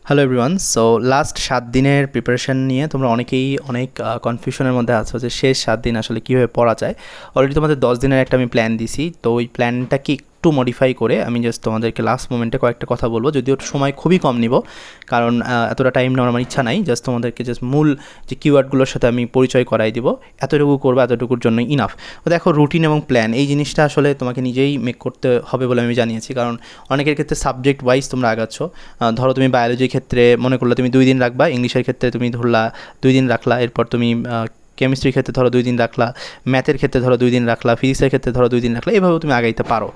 Hello everyone. So last 7 দিনের preparation নিয়ে তোমরা অনেকেই অনেক কনফিউশনের মধ্যে আছো যে শেষ 7 দিন আসলে কীভাবে পড়া যায়। অলরেডি তোমাদের 10 দিনের একটা আমি প্ল্যান দিছি, তো ওই প্ল্যানটাকে একটু মডিফাই করে আমি জাস্ট তোমাদেরকে লাস্ট মোমেন্টে কয়েকটা কথা বলবো, যদিও সময় খুবই কম নিব, কারণ এতটা টাইম নেওয়ার আমার ইচ্ছা নাই। জাস্ট তোমাদেরকে জাস্ট মূল যে কিওয়ার্ডগুলোর সাথে আমি পরিচয় করাই দিব, এতটুকু করবো, এতটুকুর জন্য ইনাফ। তো দেখো, রুটিন এবং প্ল্যান এই জিনিসটা আসলে তোমাকে নিজেই মেক করতে হবে বলে আমি জানিয়েছি, কারণ অনেকের ক্ষেত্রে সাবজেক্ট ওয়াইজ তোমরা আগাচ্ছ। ধরো তুমি বায়োলজির ক্ষেত্রে মনে করলে তুমি 2 দিন রাখবা, ইংলিশের ক্ষেত্রে তুমি ধরলা 2 দিন রাখলা, এরপর তুমি কেমিস্ট্রির ক্ষেত্রে ধরো 2 দিন রাখলা, ম্যাথের ক্ষেত্রে ধরো 2 দিন রাখলা, ফিজিক্সের ক্ষেত্রে ধরো 2 দিন রাখলা, এভাবেও তুমি আগাইতে পারো।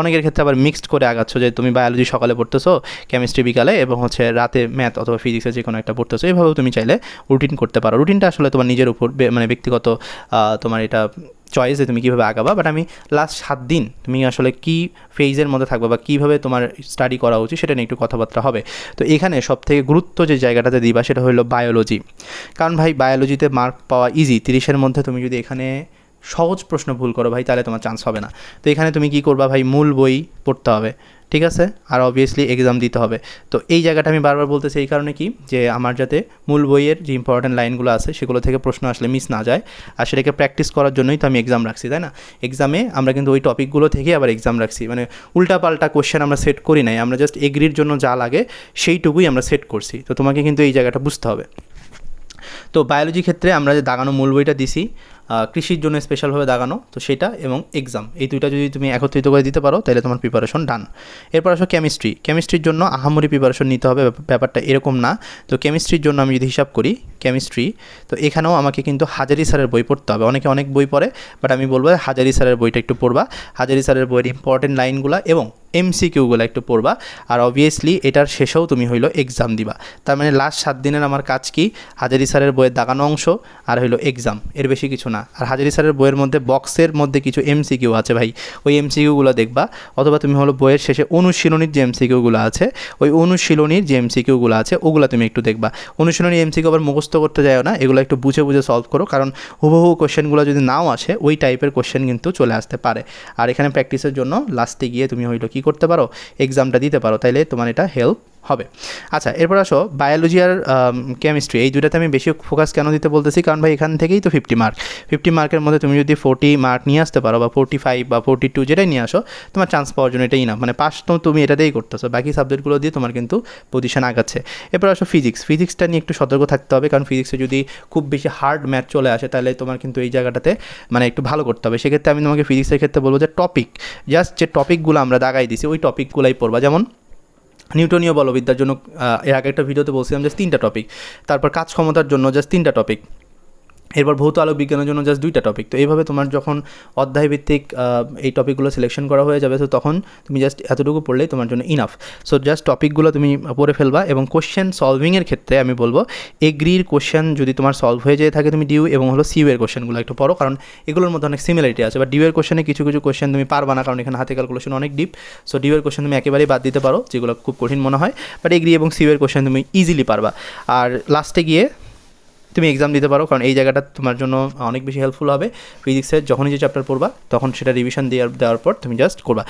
অনেকের ক্ষেত্রে আবার মিক্সড করে আগাচ্ছ, যে তুমি বায়োলজি সকালে পড়তেছো, কেমিস্ট্রি বিকালে, এবং হচ্ছে রাতে ম্যাথ অথবা ফিজিক্সের যে কোনো একটা পড়তেছো। এভাবেও তুমি চাইলে রুটিন করতে পারো। রুটিনটা আসলে তোমার নিজের উপর মানে ব্যক্তিগত তোমার এটা চয়েস যে তুমি কীভাবে আগাবা। বাট আমি লাস্ট 7 দিন তুমি আসলে কী ফেজের মধ্যে থাকবে বা কীভাবে তোমার স্টাডি করা উচিত সেটা নিয়ে একটু কথাবার্তা হবে। তো এখানে সবথেকে গুরুত্ব যে জায়গাটাতে দিবা সেটা হলো বায়োলজি। কারণ ভাই, বায়োলজিতে মার্ক পাওয়া ইজি। 30-এর মধ্যে তুমি যদি এখানে সহজ প্রশ্ন ভুল করো ভাই, তাহলে তোমার চান্স হবে না। তো এখানে তুমি কী করবা ভাই, মূল বই পড়তে হবে, ঠিক আছে, আর অবভিয়াসলি এক্সাম দিতে হবে। তো এই জায়গাটা আমি বারবার বলতেছি এই কারণে কি, যে আমার যাতে মূল বইয়ের যে ইম্পর্ট্যান্ট লাইনগুলো আছে সেগুলো থেকে প্রশ্ন আসলে মিস না যায়, আর সেটাকে প্র্যাকটিস করার জন্যই তো আমি এক্সাম রাখছি, তাই না? এক্সামে আমরা কিন্তু ওই টপিকগুলো থেকে আবার এক্সাম রাখছি, মানে উল্টাপাল্টা কোশ্চেন আমরা সেট করি নাই, আমরা জাস্ট এগ্রির জন্য যা লাগে সেইটুকুই আমরা সেট করছি। তো তোমাকে কিন্তু এই জায়গাটা বুঝতে হবে। তো বায়োলজি ক্ষেত্রে আমরা যে দাগানো মূল বইটা দিছি, কৃষির জন্য স্পেশালভাবে দাগানো, তো সেটা এবং এক্সাম, এই দুইটা যদি তুমি একত্রিত করে দিতে পারো তাহলে তোমার প্রিপারেশন ডান। এরপর আসো কেমিস্ট্রির জন্য আহামরি প্রিপারেশন নিতে হবে, ব্যাপারটা এরকম না। তো কেমিস্ট্রির জন্য আমি যদি হিসাব করি কেমিস্ট্রি, তো এখানেও আমাকে কিন্তু হাজারি স্যারের বই পড়তে হবে। অনেকে অনেক বই পড়ে, বাট আমি বলবো হাজারি স্যারের বইটা একটু পড়বা, হাজারি স্যারের বইয়ের ইম্পর্টেন্ট লাইনগুলো এবং এমসিকিউগুলো একটু পড়বা। আর অবভিয়াসলি এটার শেষেও তুমি হইলো এক্সাম দিবা। তার মানে লাস্ট 7 দিনের আমার কাজ কি, হাজারি স্যারের বইয়ের দাগানো অংশ আর হইলো এক্সাম, এর বেশি কিছু না। আর হাজারি স্যারের বইয়ের মধ্যে বক্সের মধ্যে কিছু এমসিকিউ আছে ভাই, ওই এমসিকিউগুলো দেখবা। অথবা তুমি হলো বইয়ের শেষে অনুশীলনীর যে এমসিকিউগুলো আছে, ওই অনুশীলনীর যে এমসিকিউগুলো আছে ওগুলো তুমি একটু দেখবা। অনুশীলনী এমসিকিউ আবার মুখস্থ করতে যাও না, এগুলো একটু বুঝে বুঝে সলভ করো, কারণ হুবহু কোশ্চেনগুলো যদি নাও আসে ওই টাইপের কোশ্চেন কিন্তু চলে আসতে পারে। আর এখানে প্র্যাকটিসের জন্য লাস্টে গিয়ে তুমি হইলো কী করতে পারো, এক্সামটা দিতে পারো, তাইলে তোমার এটা হেল্প হবে। আচ্ছা, এরপর আসো বায়োলজি আর কেমিস্ট্রি, এই দুটাতে আমি বেশি ফোকাস কেন দিতে বলতেছি, কারণ ভাই এখান থেকেই তো 50 মার্ক। 50 মার্কের মধ্যে তুমি যদি 40 মার্ক নিয়ে আসতে পারো, বা 45 বা 42 যেটাই নিয়ে আসো, তোমার চান্স পাওয়ার জন্য এটাই না, মানে পাস তো তুমি এটাতেই করতেছো, বাকি সাবজেক্টগুলো দিয়ে তোমার কিন্তু পজিশন আগাচ্ছে। এরপর আসো ফিজিক্সটা নিয়ে একটু সতর্ক থাকতে হবে, কারণ ফিজিক্সে যদি খুব বেশি হার্ড ম্যাথ চলে আসে তাহলে তোমার কিন্তু এই জায়গাটাতে মানে একটু ভালো করতে হবে। সেক্ষেত্রে আমি তোমাকে ফিজিক্সের ক্ষেত্রে বলবো যে জাস্ট যে টপিকগুলো আমরা দাগাই দিছি ওই টপিকগুলোই পড়বা। যেমন নিউটনীয় বলবিদ্যার জন্য এর আগে একটা ভিডিওতে বলছিলাম জাস্ট 3টা টপিক, তারপর কাজ ক্ষমতার জন্য জাস্ট 3টা টপিক, এরপর ভৌত আলোক বিজ্ঞানের জন্য জাস্ট 2টা টপিক। তো এইভাবে তোমার যখন অধ্যায়ভিত্তিক এই টপিকগুলো সিলেকশন করা হয়ে যাবে, তো তখন তুমি জাস্ট এতটুকু পড়লেই তোমার জন্য ইনাফ। সো জাস্ট টপিকগুলো তুমি পড়ে ফেলবা। এবং কোশ্চেন সলভিংয়ের ক্ষেত্রে আমি বলবো এগ্রির কোশ্চেন যদি তোমার সলভ হয়ে যেয়ে থাকে, তুমি ডিউ এবং হলো সিউ এর কোশ্চেনগুলো একটু পড়ো, কারণ এগুলোর মধ্যে অনেক সিমিলারিটি আছে। বা ডিউ এর কোশ্চেনে কিছু কিছু কোশ্চেন তুমি পারবা না, কারণ এখানে হাতে ক্যালকুলেশন অনেক ডিপ। সো ডিউ এর কোশ্চেন তুমি একেবারেই বাদ দিতে পারো, যেগুলো খুব কঠিন মনে হয়। বাট এগ্রি এবং সিউ এর কোশ্চেন তুমি ইজিলি পারবা। আর লাস্টে গিয়ে তুমি এক্সাম দিতে পারো, কারণ এই জায়গাটা তোমার জন্য অনেক বেশি হেল্পফুল হবে। ফিজিক্সের যখনই যে চ্যাপ্টার পড়বা তখন সেটা রিভিশন দেওয়ার পর তুমি জাস্ট করবা,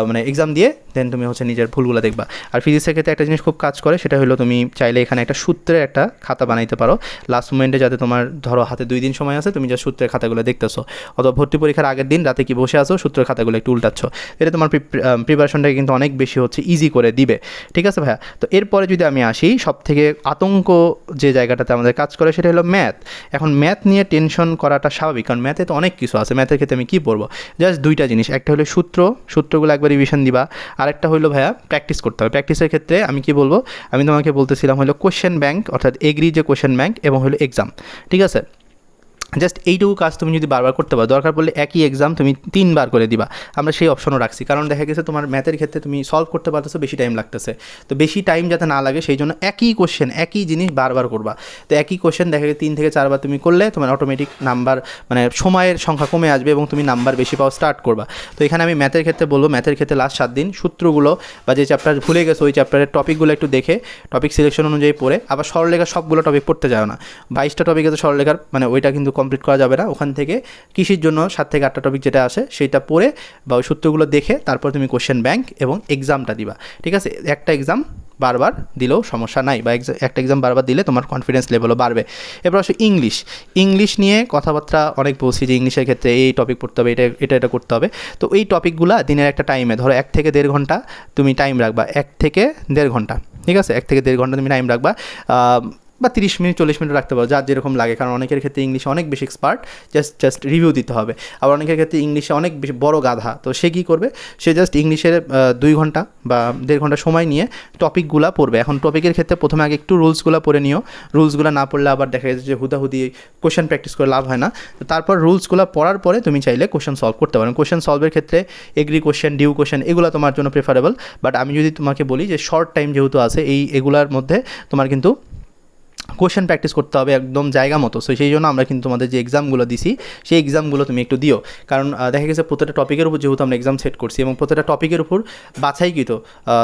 মানে এক্সাম দিয়ে দেন তুমি হচ্ছে নিজের ভুলগুলো দেখবা। আর ফিজিক্সের ক্ষেত্রে একটা জিনিস খুব কাজ করে, সেটা হলো তুমি চাইলে এখানে একটা সূত্রের একটা খাতা বানাইতে পারো লাস্ট মোমেন্টে, যাতে তোমার ধরো হাতে 2 দিন সময় আছে, তুমি যা সূত্রের খাতাগুলো দেখতেছো, অথবা ভর্তি পরীক্ষার আগের দিন রাতে কি বসে আসো, সূত্রের খাতাগুলো একটু উল্টাচ্ছ, এটা তোমার প্রিপারেশনটাকে কিন্তু অনেক বেশি হচ্ছে ইজি করে দিবে। ঠিক আছে ভাইয়া? তো এরপরে যদি আমি আসি, সবথেকে আতঙ্ক যে জায়গাটাতে আমাদের কাজ করে সেটা হলো ম্যাথ। এখন ম্যাথ নিয়ে টেনশন করাটা স্বাভাবিক, কারণ ম্যাথে তো অনেক কিছু আছে। ম্যাথের ক্ষেত্রে আমি কী পড়বো, জাস্ট 2টা জিনিস, একটা হলো সূত্রগুলো একবার রিভিশন দিবা, আরেকটা হলো ভাইয়া প্র্যাকটিস করতে হবে। প্র্যাকটিসের ক্ষেত্রে আমি কি বলবো, আমি তোমাকে বলতেছিলাম হলো কোশ্চেন ব্যাংক, অর্থাৎ এগ্রি যে কোশ্চেন ব্যাংক এবং হলো এক্সাম, ঠিক আছে? জাস্ট এইটুকু কাজ তুমি যদি বারবার করতে পারো, দরকার পড়লে একই এক্সাম তুমি 3 বার করে দিবা, আমরা সেই অপশনও রাখছি। কারণ দেখা গেছে তোমার ম্যাথের ক্ষেত্রে তুমি সলভ করতে পারতেছো, বেশি টাইম লাগতেছে, তো বেশি টাইম যাতে না লাগে সেই জন্য একই কোশ্চেন একই জিনিস বারবার করবা। তো একই কোশ্চেন দেখা গেছে 3 থেকে 4 বার তুমি করলে তোমার অটোমেটিক নাম্বার, মানে সময়ের সংখ্যা কমে আসবে এবং তুমি নাম্বার বেশি পাওয়া স্টার্ট করবা। তো এখানে আমি ম্যাথের ক্ষেত্রে বলবো, ম্যাথের ক্ষেত্রে লাস্ট 7 দিন সূত্রগুলো বা যে চ্যাপ্টার ভুলে গেছো ওই চ্যাপ্টারের টপিকগুলো একটু দেখে টপিক সিলেকশন অনুযায়ী পড়ে, আবার সরলরেখার সবগুলো টপিক পড়তে যাও না। 22টা টপিক আছে সরলরেখার, মানে ওইটা কিন্তু কমপ্লিট করা যাবে না। ওখান থেকে কৃষির জন্য 7 থেকে 8টা টপিক যেটা আসে সেটা পড়ে বা ওই সূত্রগুলো দেখে তারপর তুমি কোশ্চেন ব্যাংক এবং এক্সামটা দিবা, ঠিক আছে? একটা এক্সাম বারবার দিলেও সমস্যা নাই, বা একটা এক্সাম বারবার দিলে তোমার কনফিডেন্স লেভেলও বাড়বে। এবার আসলে ইংলিশ নিয়ে কথাবার্তা অনেক বলছি যে ইংলিশের ক্ষেত্রে এই টপিক পড়তে হবে, এটা করতে হবে। তো এই টপিকগুলো দিনের একটা টাইমে ধরো 1 থেকে 1.5 ঘন্টা তুমি টাইম রাখবা, 1 থেকে 1.5 ঘন্টা, ঠিক আছে? 1 থেকে 1.5 ঘন্টা তুমি টাইম রাখবা, বা 30 মিনিট 40 মিনিট রাখতে পারো, যার যেরকম লাগে। কারণ অনেকের ক্ষেত্রে ইংলিশে অনেক বেশি এক্সপার্ট, জাস্ট রিভিউ দিতে হবে। আবার অনেকের ক্ষেত্রে ইংলিশে অনেক বেশি বড় গাধা, তো সে কী করবে, সে জাস্ট ইংলিশের 2 ঘন্টা বা 1.5 ঘন্টা সময় নিয়ে টপিকগুলো পড়বে। এখন টপিকের ক্ষেত্রে প্রথমে আগে একটু রুলসগুলো পড়ে নিও, রুলসগুলো না পড়লে আবার দেখা যাচ্ছে যে হুদাহুদি কোশ্চেন প্র্যাকটিস করে লাভ হয় না। তো তারপর রুলসগুলো পড়ার পরে তুমি চাইলে কোশ্চেন সলভ করতে পারো। কোশ্চেন সলভের ক্ষেত্রে এগ্রি কোশ্চেন, ডিউ কোশ্চেন এগুলো তোমার জন্য প্রেফারেবল। বাট আমি যদি তোমাকে বলি যে শর্ট টাইম যেহেতু আছে, এগুলার মধ্যে তোমার কিন্তু কোশ্চেন প্র্যাকটিস করতে হবে একদম জায়গা মতো। সো সেই জন্য আমরা কিন্তু তোমাদের যে এক্সামগুলো দিছি সেই এক্সামগুলো তুমি একটু দিও। কারণ দেখা গেছে প্রত্যেকটা টপিকের উপর যেহেতু আমরা এক্সাম সেট করছি এবং প্রত্যেকটা টপিকের উপর বাছাইকৃত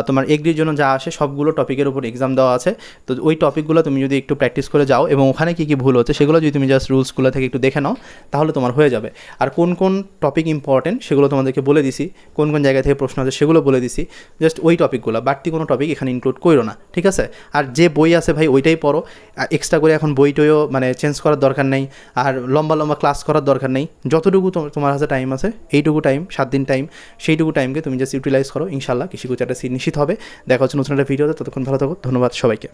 তোমার এগ্রির জন্য যা আসে সবগুলো টপিকের উপর এক্সাম দেওয়া আছে। তো ওই টপিকগুলো তুমি যদি একটু প্র্যাকটিস করে যাও এবং ওখানে কী কী ভুল হচ্ছে সেগুলো যদি তুমি জাস্ট রুলসগুলো থেকে একটু দেখে নাও তাহলে তোমার হয়ে যাবে। আর কোন কোন টপিক ইম্পর্টেন্ট সেগুলো তোমাদেরকে বলে দিছি, কোন কোন জায়গা থেকে প্রশ্ন আছে সেগুলো বলে দিছি। জাস্ট ওই টপিকগুলো, বাড়তি কোনো টপিক এখানে ইনক্লুড করো না, ঠিক আছে? আর যে বই আছে ভাই ওইটাই পড়ো, এক্সট্রা করে এখন বইটইও মানে চেঞ্জ করার দরকার নেই, আর লম্বা লম্বা ক্লাস করার দরকার নেই। যতটুকু তোমার কাছে টাইম আছে, এইটুকু টাইম, 7 দিন টাইম, সেইটুকু টাইমকে তুমি জাস্ট ইউটিলাইজ করো। ইনশাল্লাহ কৃষি কোচ একটা সিট নিশ্চিত হবে। দেখা হচ্ছে নতুন একটা ভিডিওতে, ততক্ষণ ভালো থাকো। ধন্যবাদ সবাইকে।